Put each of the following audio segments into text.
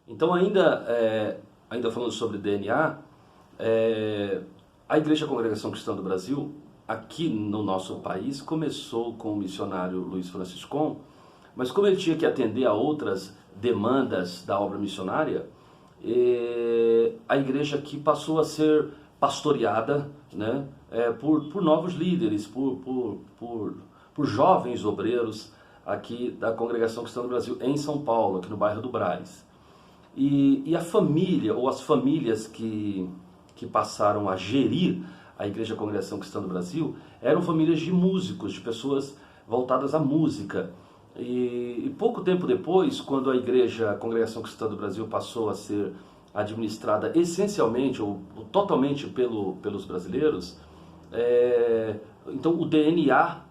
Então, ainda falando sobre DNA, a Igreja Congregação Cristã do Brasil, aqui no nosso país, começou com o missionário Luiz Franciscon, mas como ele tinha que atender a outras demandas da obra missionária, a igreja aqui passou a ser pastoreada, né, por novos líderes, por jovens obreiros aqui da Congregação Cristã do Brasil, em São Paulo, aqui no bairro do Brás. E a família, ou as famílias que passaram a gerir a Igreja Congregação Cristã do Brasil, eram famílias de músicos, de pessoas voltadas à música. E pouco tempo depois, quando a Igreja Congregação Cristã do Brasil passou a ser administrada essencialmente ou totalmente pelos brasileiros, então o DNA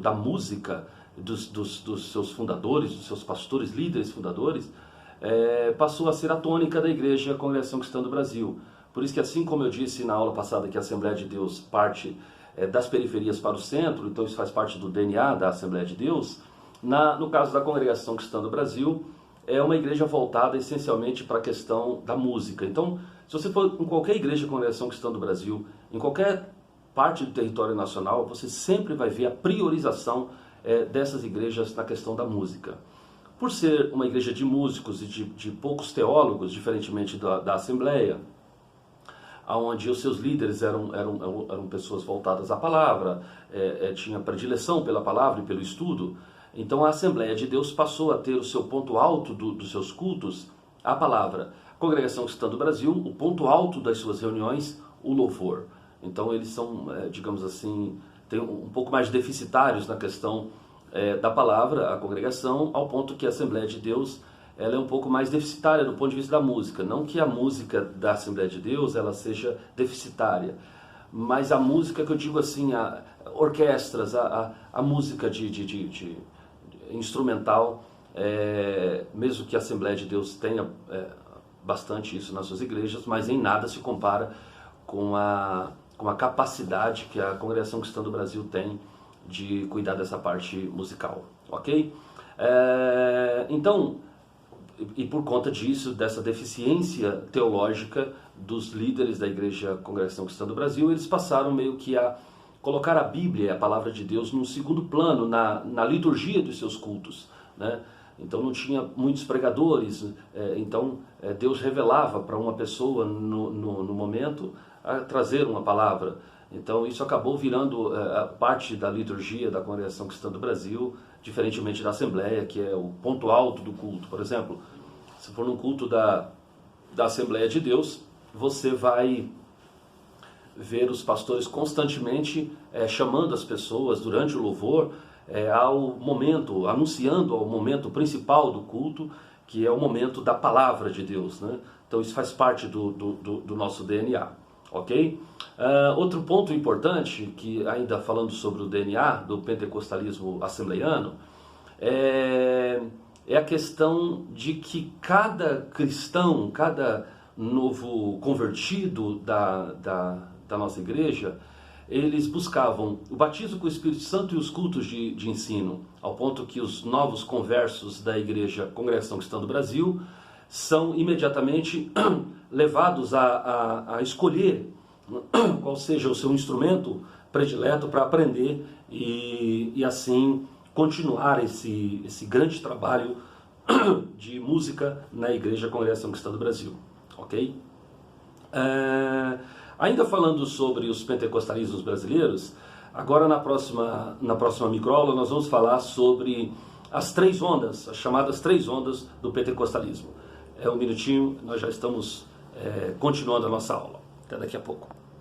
da música, dos seus fundadores, dos seus pastores, líderes fundadores, passou a ser a tônica da Igreja Congregação Cristã do Brasil. Por isso que, assim como eu disse na aula passada que a Assembleia de Deus parte das periferias para o centro, então isso faz parte do DNA da Assembleia de Deus, no caso da Congregação Cristã do Brasil, é uma igreja voltada essencialmente para a questão da música. Então, se você for em qualquer igreja Congregação Cristã do Brasil, em qualquer parte do território nacional, você sempre vai ver a priorização dessas igrejas na questão da música. Por ser uma igreja de músicos e de poucos teólogos, diferentemente da Assembleia, onde os seus líderes eram pessoas voltadas à palavra, tinha predileção pela palavra e pelo estudo, então a Assembleia de Deus passou a ter o seu ponto alto dos seus cultos, a palavra. A Congregação Cristã do Brasil, o ponto alto das suas reuniões, o louvor. Então eles são, digamos assim, tem um pouco mais deficitários na questão da palavra, a congregação, ao ponto que a Assembleia de Deus ela é um pouco mais deficitária do ponto de vista da música. Não que a música da Assembleia de Deus ela seja deficitária, mas a música que eu digo assim, orquestras, a música de instrumental, mesmo que a Assembleia de Deus tenha bastante isso nas suas igrejas, mas em nada se compara com a capacidade que a Congregação Cristã do Brasil tem de cuidar dessa parte musical, ok? Então, e por conta disso, dessa deficiência teológica dos líderes da Igreja Congregação Cristã do Brasil, eles passaram meio que a colocar a Bíblia, a Palavra de Deus, num segundo plano, na liturgia dos seus cultos, né? Então não tinha muitos pregadores, então Deus revelava para uma pessoa no momento a trazer uma palavra. Então isso acabou virando parte da liturgia da Congregação Cristã do Brasil, diferentemente da Assembleia, que é o ponto alto do culto. Por exemplo, se for num culto da Assembleia de Deus, você vai ver os pastores constantemente chamando as pessoas durante o louvor ao momento, anunciando ao momento principal do culto, que é o momento da palavra de Deus, né? Então isso faz parte do nosso DNA, ok? Outro ponto importante, que ainda falando sobre o DNA do pentecostalismo assembleiano, é a questão de que cada cristão, cada novo convertido da nossa igreja, eles buscavam o batismo com o Espírito Santo e os cultos de ensino, ao ponto que os novos conversos da Igreja Congregação Cristã do Brasil são imediatamente levados a escolher qual seja o seu instrumento predileto para aprender e assim continuar esse grande trabalho de música na Igreja Congregação Cristã do Brasil, ok? Ainda falando sobre os pentecostalismos brasileiros, agora na próxima microaula nós vamos falar sobre as três ondas, as chamadas três ondas do pentecostalismo. Um minutinho, nós já estamos continuando a nossa aula. Até daqui a pouco.